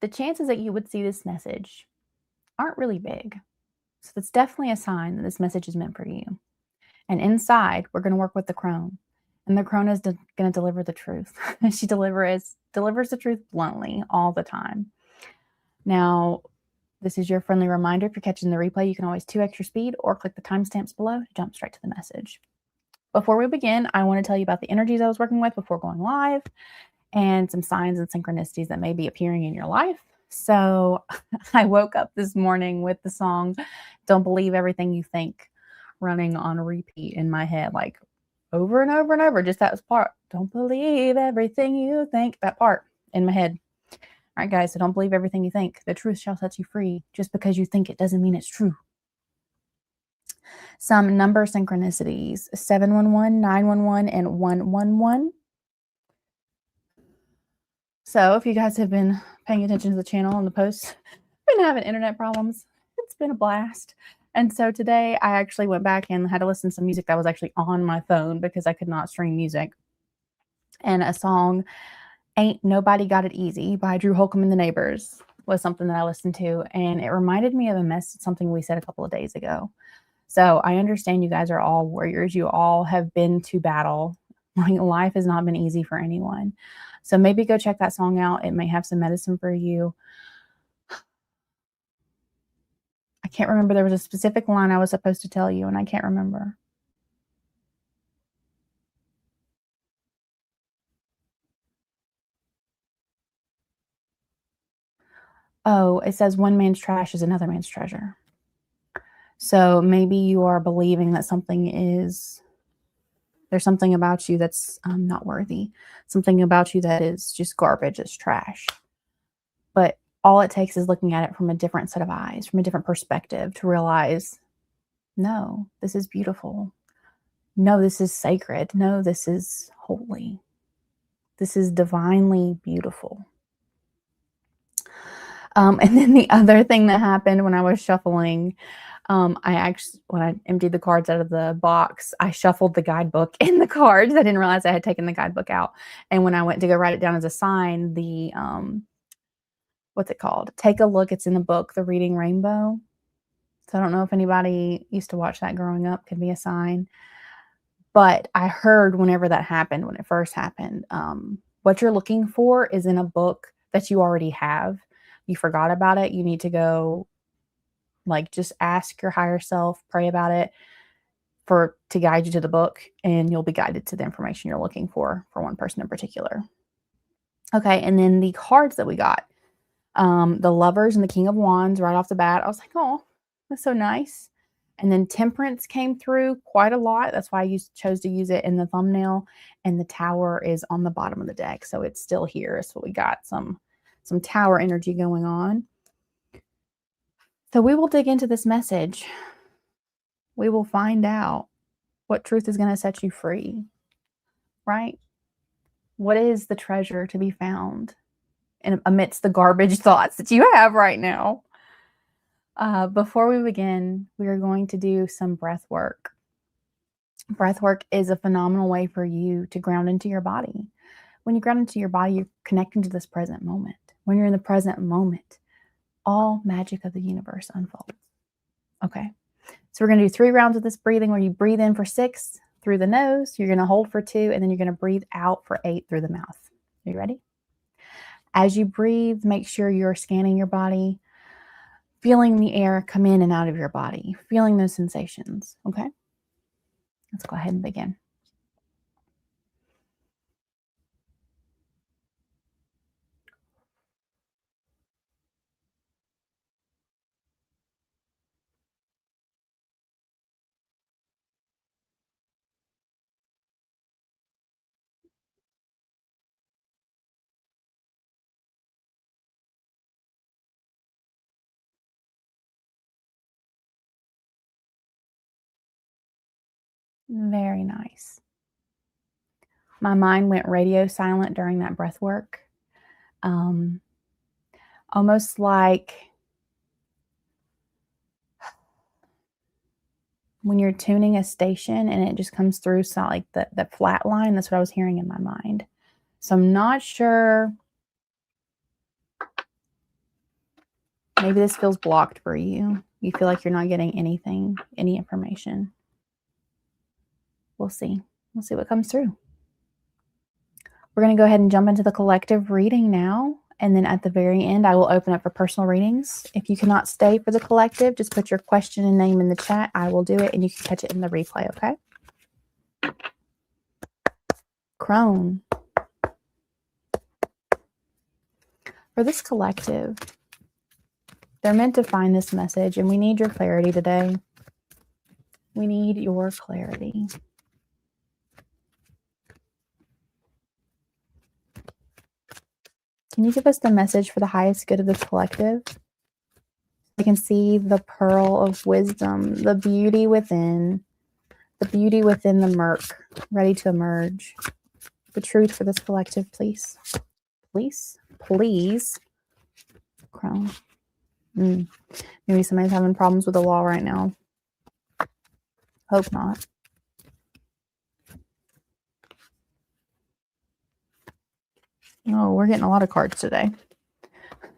the chances that you would see this message aren't really big. So that's definitely a sign that this message is meant for you. And inside, we're going to work with the crone. And the crone is going to deliver the truth. She delivers the truth bluntly all the time. Now, this is your friendly reminder. If you're catching the replay, you can always 2x your speed or click the timestamps below to jump straight to the message. Before we begin, I want to tell you about the energies I was working with before going live and some signs and synchronicities that may be appearing in your life. So I woke up this morning with the song Don't Believe Everything You Think running on repeat in my head, like over and over and over. Just that part. Don't believe everything you think. That part in my head. All right, guys, so don't believe everything you think. The truth shall set you free. Just because you think it doesn't mean it's true. Some number synchronicities: 711, 911, and 111. So if you guys have been paying attention to the channel and the posts, I've been having internet problems. It's been a blast. And so today I actually went back and had to listen to some music that was actually on my phone because I could not stream music. And a song, Ain't Nobody Got It Easy by Drew Holcomb and the Neighbors, was something that I listened to. And it reminded me of something we said a couple of days ago. So I understand you guys are all warriors. You all have been to battle. Like, life has not been easy for anyone. So maybe go check that song out. It may have some medicine for you. I can't remember. There was a specific line I was supposed to tell you, and I can't remember. Oh, it says one man's trash is another man's treasure. So maybe you are believing that there's something about you that's not worthy. Something about you that is just garbage, it's trash. But all it takes is looking at it from a different set of eyes, from a different perspective, to realize, no, this is beautiful. No, this is sacred. No, this is holy. This is divinely beautiful. And then the other thing that happened when I was shuffling, when I emptied the cards out of the box, I shuffled the guidebook in the cards. I didn't realize I had taken the guidebook out. And when I went to go write it down as a sign, the, what's it called? Take a look. It's in the book, The Reading Rainbow. So I don't know if anybody used to watch that growing up, could be a sign. But I heard whenever that happened, when it first happened, what you're looking for is in a book that you already have. You forgot about it. You need to go, like, just ask your higher self, pray about it to guide you to the book, and you'll be guided to the information you're looking for one person in particular. Okay, and then the cards that we got, the Lovers and the King of Wands right off the bat. I was like, oh, that's so nice. And then Temperance came through quite a lot. That's why I chose to use it in the thumbnail. And the Tower is on the bottom of the deck, so it's still here. So we got some Tower energy going on. So we will dig into this message. We will find out what truth is going to set you free, right? What is the treasure to be found amidst the garbage thoughts that you have right now? Before we begin, we are going to do some breath work. Breath work is a phenomenal way for you to ground into your body. When you ground into your body, you're connecting to this present moment. When you're in the present moment, all magic of the universe unfolds. Okay, so we're going to do 3 rounds of this breathing where you breathe in for 6 through the nose, you're going to hold for 2, and then you're going to breathe out for 8 through the mouth. Are you ready? As you breathe, make sure you're scanning your body, feeling the air come in and out of your body, feeling those sensations. Okay, let's go ahead and begin. Very nice. My mind went radio silent during that breath work. Almost like when you're tuning a station and it just comes through, so like the flat line. That's what I was hearing in my mind. So I'm not sure Maybe this feels blocked for you. You feel like you're not getting anything, any information. We'll see. We'll see what comes through. We're going to go ahead and jump into the collective reading now. And then at the very end, I will open up for personal readings. If you cannot stay for the collective, just put your question and name in the chat. I will do it and you can catch it in the replay, okay? Crone. For this collective, they're meant to find this message, and we need your clarity today. We need your clarity. Can you give us the message for the highest good of this collective? I can see the pearl of wisdom, the beauty within the murk, ready to emerge. The truth for this collective, please. Please? Please. Crown. Maybe somebody's having problems with the law right now. Hope not. Oh, we're getting a lot of cards today.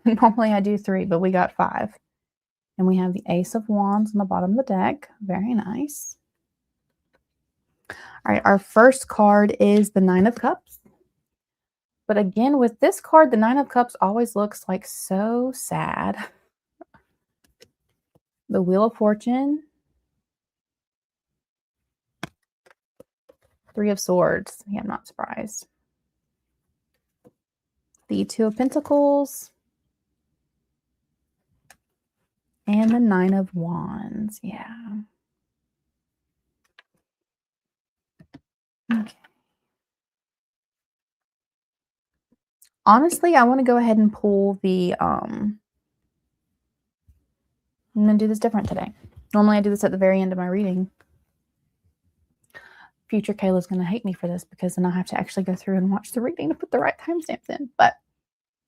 Normally I do 3, but we got 5. And we have the Ace of Wands on the bottom of the deck. Very nice. All right, our first card is the 9 of Cups. But again, with this card, the 9 of Cups always looks like so sad. The Wheel of Fortune. 3 of Swords. Yeah, I'm not surprised. The 2 of Pentacles. And the 9 of Wands. Yeah. Okay. Honestly, I want to go ahead and pull the, I'm going to do this different today. Normally I do this at the very end of my reading. Future Kayla's going to hate me for this because then I have to actually go through and watch the reading to put the right timestamps in. But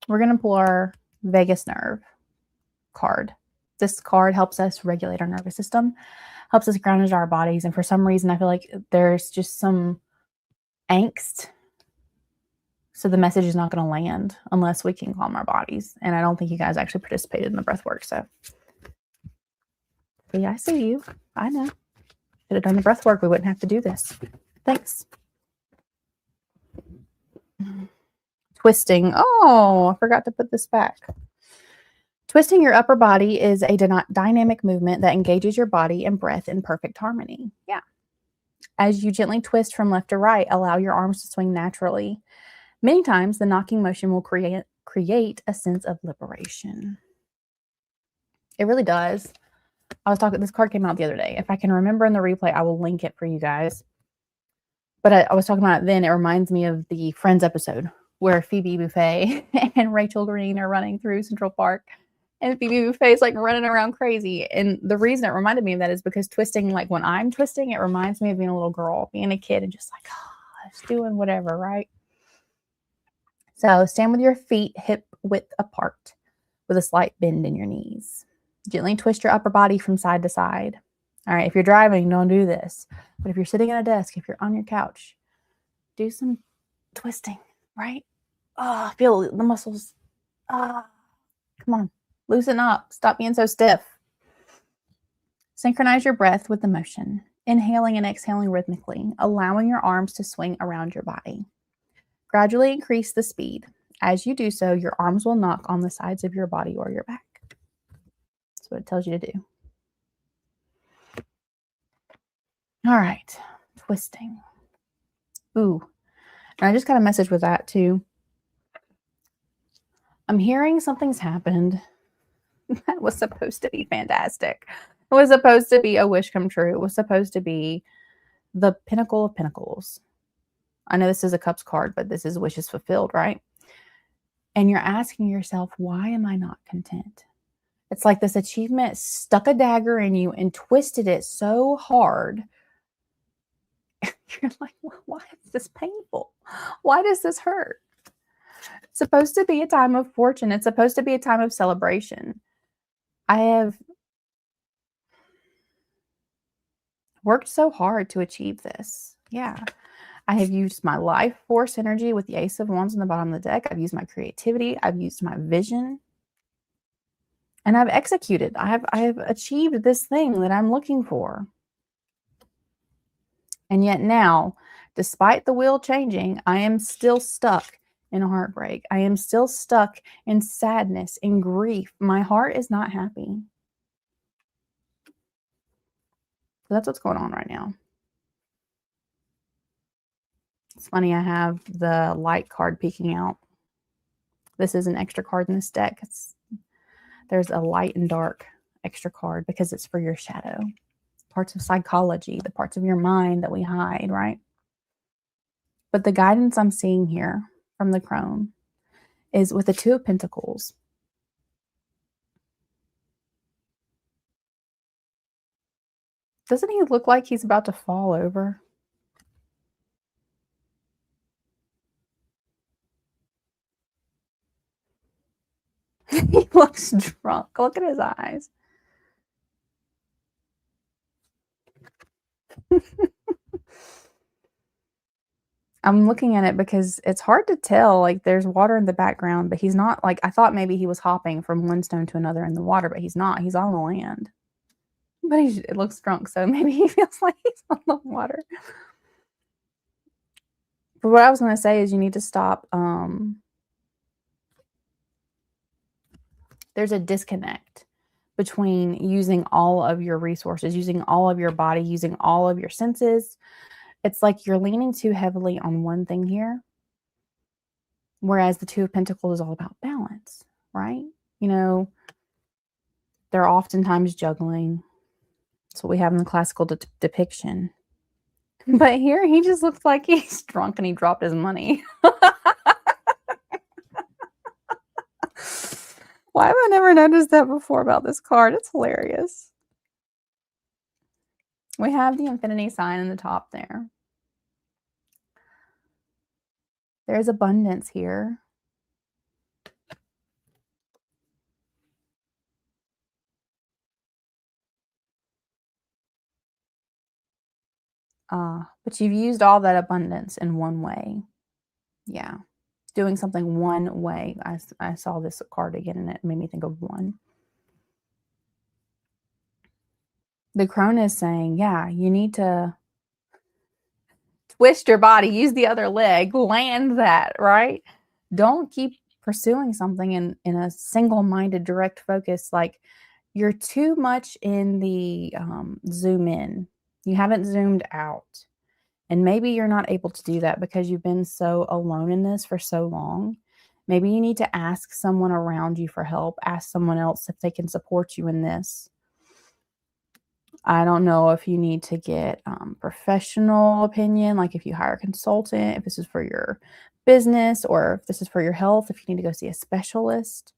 we're going to pull our vagus nerve card. This card helps us regulate our nervous system, helps us ground into our bodies. And for some reason, I feel like there's just some angst. So the message is not going to land unless we can calm our bodies. And I don't think you guys actually participated in the breath work. So yeah, I see you. I know. Should have done the breath work. We wouldn't have to do this. Thanks. Twisting. Oh, I forgot to put this back. Twisting your upper body is a dynamic movement that engages your body and breath in perfect harmony. Yeah. As you gently twist from left to right, allow your arms to swing naturally. Many times, the knocking motion will create a sense of liberation. It really does. I was talking, this card came out the other day. If I can remember in the replay, I will link it for you guys. But I was talking about it then. It reminds me of the Friends episode where Phoebe Buffay and Rachel Green are running through Central Park. And Phoebe Buffay is like running around crazy. And the reason it reminded me of that is because twisting, like when I'm twisting, it reminds me of being a little girl, being a kid and just like, oh, just doing whatever, right? So stand with your feet hip width apart with a slight bend in your knees. Gently twist your upper body from side to side. All right, if you're driving, don't do this. But if you're sitting at a desk, if you're on your couch, do some twisting, right? Oh, feel the muscles. Come on, loosen up. Stop being so stiff. Synchronize your breath with the motion, inhaling and exhaling rhythmically, allowing your arms to swing around your body. Gradually increase the speed. As you do so, your arms will knock on the sides of your body or your back. That's what it tells you to do. All right, twisting. Ooh, and I just got a message with that too. I'm hearing something's happened that was supposed to be fantastic. It was supposed to be a wish come true. It was supposed to be the pinnacle of pinnacles. I know this is a cups card, but this is wishes fulfilled, right? And you're asking yourself, why am I not content? It's like this achievement stuck a dagger in you and twisted it so hard. You're like, why is this painful? Why does this hurt? It's supposed to be a time of fortune. It's supposed to be a time of celebration. I have worked so hard to achieve this. Yeah. I have used my life force energy with the Ace of Wands on the bottom of the deck. I've used my creativity. I've used my vision. And I've executed. I've achieved this thing that I'm looking for. And yet now, despite the wheel changing, I am still stuck in heartbreak. I am still stuck in sadness, in grief. My heart is not happy. So that's what's going on right now. It's funny, I have the light card peeking out. This is an extra card in this deck. There's a light and dark extra card because it's for your shadow. Parts of psychology, the parts of your mind that we hide, right? But the guidance I'm seeing here from the crone is with the Two of Pentacles. Doesn't he look like he's about to fall over? He looks drunk. Look at his eyes. I'm looking at it because it's hard to tell. Like, there's water in the background, but he's not, like, I thought maybe he was hopping from one stone to another in the water, but he's not. He's on the land. But it looks drunk, so maybe he feels like he's on the water. But what I was going to say is you need to stop. There's a disconnect between using all of your resources, using all of your body, using all of your senses. It's like you're leaning too heavily on one thing here, whereas the Two of Pentacles is all about balance, right? You know, they're oftentimes juggling. That's what we have in the classical depiction. But here, he just looks like he's drunk and he dropped his money. Why have I never noticed that before about this card? It's hilarious. We have the infinity sign in the top there. There's abundance here. But you've used all that abundance in one way. Yeah. Doing something one way. I saw this card again and it made me think of one. The crone is saying, yeah, you need to twist your body, use the other leg, land that, right? Don't keep pursuing something in a single-minded direct focus. Like, you're too much in the zoom in. You haven't zoomed out. And maybe you're not able to do that because you've been so alone in this for so long. Maybe you need to ask someone around you for help. Ask someone else if they can support you in this. I don't know if you need to get professional opinion, like if you hire a consultant, if this is for your business or if this is for your health, if you need to go see a specialist.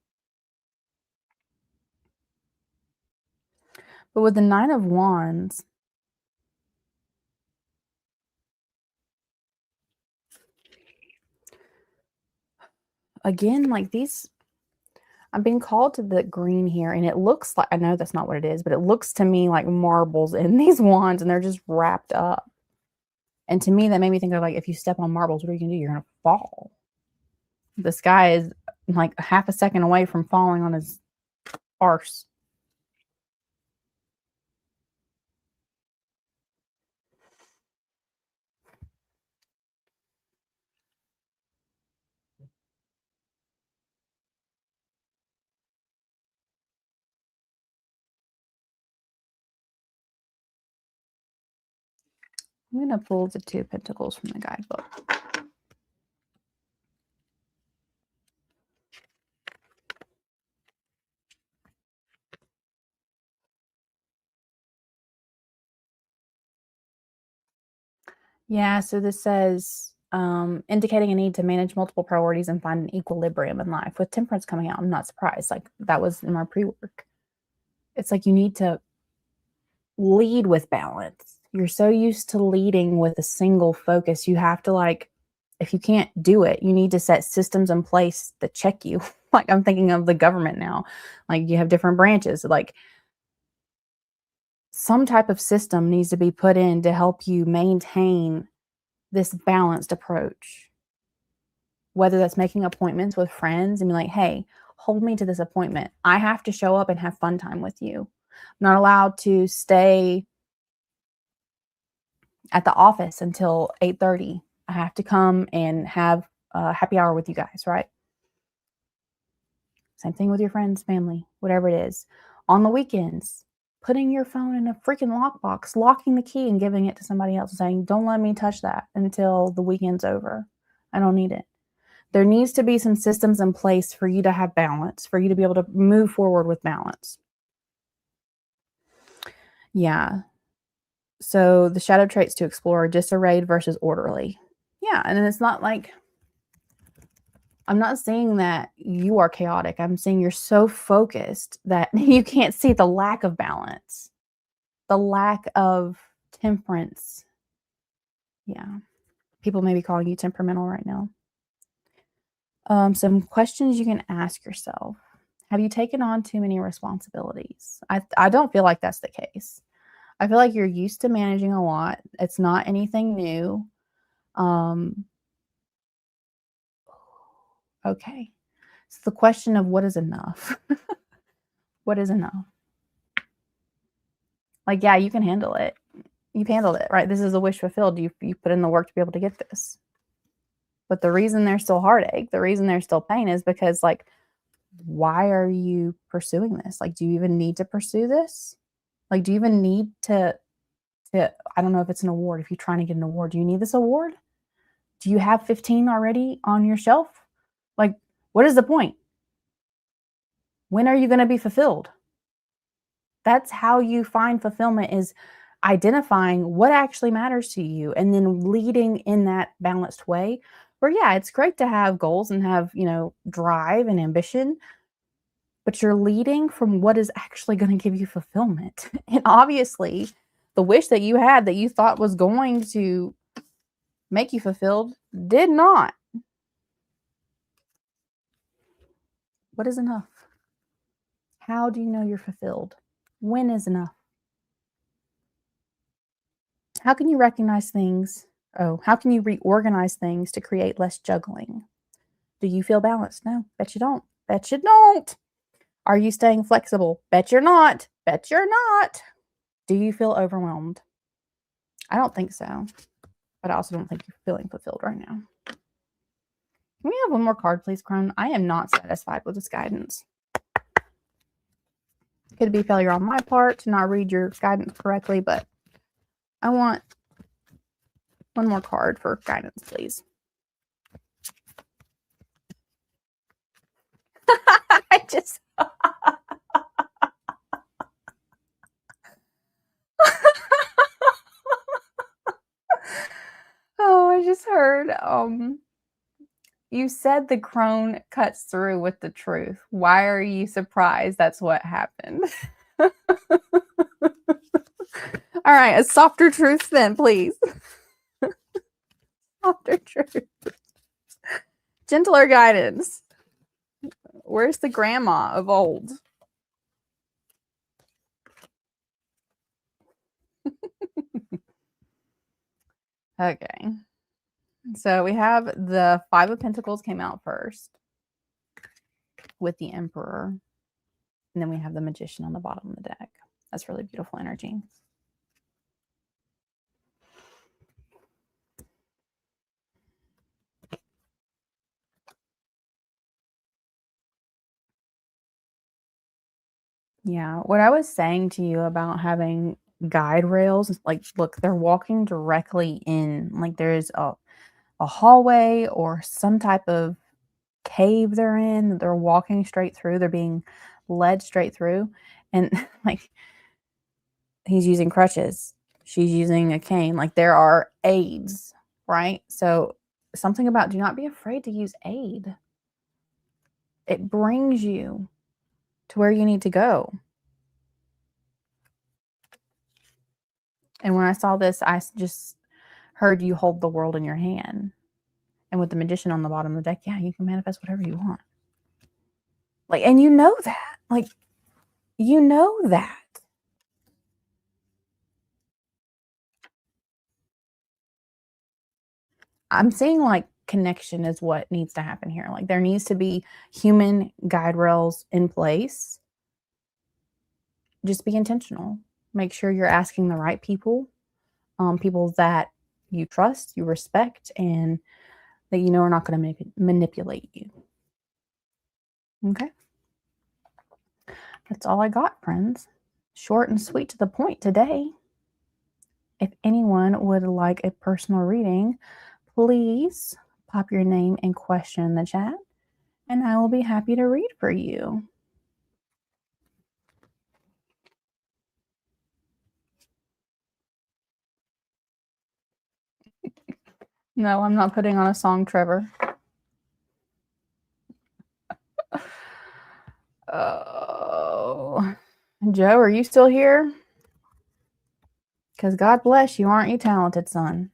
But with the Nine of Wands, again, like these, I'm being called to the green here, and it looks like, I know that's not what it is, but it looks to me like marbles in these wands, and they're just wrapped up. And to me, that made me think of, like, if you step on marbles, what are you going to do? You're going to fall. This guy is like half a second away from falling on his arse. I'm going to pull the Two of Pentacles from the guidebook. Yeah, so this says, indicating a need to manage multiple priorities and find an equilibrium in life. With Temperance coming out, I'm not surprised. Like, that was in my pre-work. It's like you need to lead with balance. You're so used to leading with a single focus. You have to, like, if you can't do it, you need to set systems in place that check you. Like, I'm thinking of the government now. Like, you have different branches. Like, some type of system needs to be put in to help you maintain this balanced approach. Whether that's making appointments with friends and be like, hey, hold me to this appointment. I have to show up and have fun time with you. I'm not allowed to stay at the office until 8:30. I have to come and have a happy hour with you guys, right? Same thing with your friends, family, whatever it is. On the weekends, putting your phone in a freaking lockbox, locking the key and giving it to somebody else, saying, don't let me touch that until the weekend's over. I don't need it. There needs to be some systems in place for you to have balance, for you to be able to move forward with balance. Yeah. So the shadow traits to explore are disarrayed versus orderly. Yeah. And it's not like, I'm not saying that you are chaotic. I'm saying you're so focused that you can't see the lack of balance, the lack of temperance. Yeah. People may be calling you temperamental right now. Some questions you can ask yourself. Have you taken on too many responsibilities? I don't feel like that's the case. I feel like you're used to managing a lot. It's not anything new. Okay. It's the question of what is enough? What is enough? Like, yeah, you can handle it. You've handled it, right? This is a wish fulfilled. You put in the work to be able to get this. But the reason there's still heartache, the reason there's still pain is because, like, why are you pursuing this? Like, do you even need to pursue this? Like, do you even need to I don't know if it's an award. If you're trying to get an award, do you need this award? Do you have 15 already on your shelf? Like, what is the point? When are you going to be fulfilled? That's how you find fulfillment, is identifying what actually matters to you and then leading in that balanced way. Where, yeah, it's great to have goals and have, drive and ambition, but you're leading from what is actually going to give you fulfillment. And obviously, the wish that you had that you thought was going to make you fulfilled did not. What is enough? How do you know you're fulfilled? When is enough? How can you recognize things? Oh, how can you reorganize things to create less juggling? Do you feel balanced? No, bet you don't. Bet you don't. Are you staying flexible? Bet you're not. Bet you're not. Do you feel overwhelmed? I don't think so. But I also don't think you're feeling fulfilled right now. Can we have one more card, please, Crone? I am not satisfied with this guidance. Could be failure on my part to not read your guidance correctly, but I want one more card for guidance, please. I just... Oh, I just heard, you said the crone cuts through with the truth. Why are you surprised that's what happened? All right, a softer truth then, please. Softer truth. Gentler guidance. Where's the grandma of old? Okay. So we have the Five of Pentacles came out first with the Emperor. And then we have the Magician on the bottom of the deck. That's really beautiful energy. Yeah, what I was saying to you about having guide rails, like, look, they're walking directly in, like there's a hallway or some type of cave they're in, they're walking straight through, they're being led straight through. And like, he's using crutches, she's using a cane, like there are aids, right? So something about, do not be afraid to use aid. It brings you to where you need to go. And when I saw this, I just heard you hold the world in your hand. And with the Magician on the bottom of the deck, yeah, you can manifest whatever you want. Like, and you know that. Like, you know that. I'm seeing, like, connection is what needs to happen here. Like there needs to be human guide rails in place. Just be intentional. Make sure you're asking the right people, people that you trust, you respect, and that you know are not going to manipulate you. Okay. That's all I got, friends. Short and sweet to the point today. If anyone would like a personal reading, please pop your name and question in the chat, and I will be happy to read for you. No, I'm not putting on a song, Trevor. Oh, Joe, are you still here? Because God bless you, aren't you talented, son?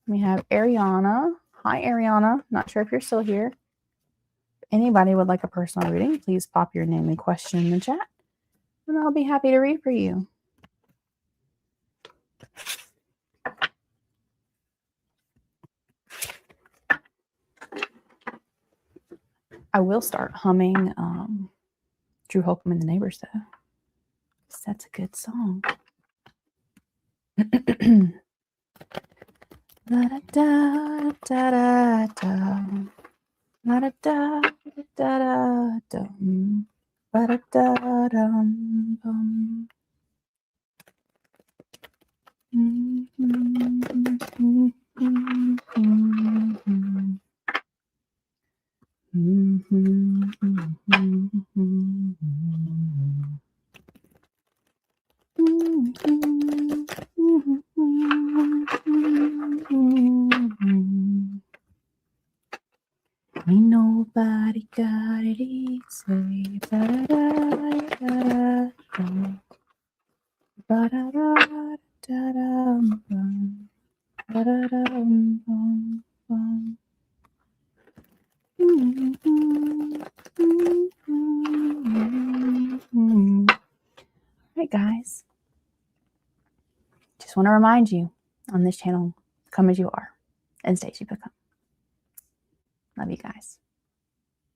We have Ariana. Hi, Ariana. Not sure if you're still here. If anybody would like a personal reading, please pop your name and question in the chat, and I'll be happy to read for you. I will start humming Drew Holcomb and the Neighbors, though. That's a good song. La da da da da da. La da da da da dum. Ba da da dum bum. Ain't nobody got it easy. Alright, guys. Just want to remind you on this channel, come as you are and stay as you become. Love you guys.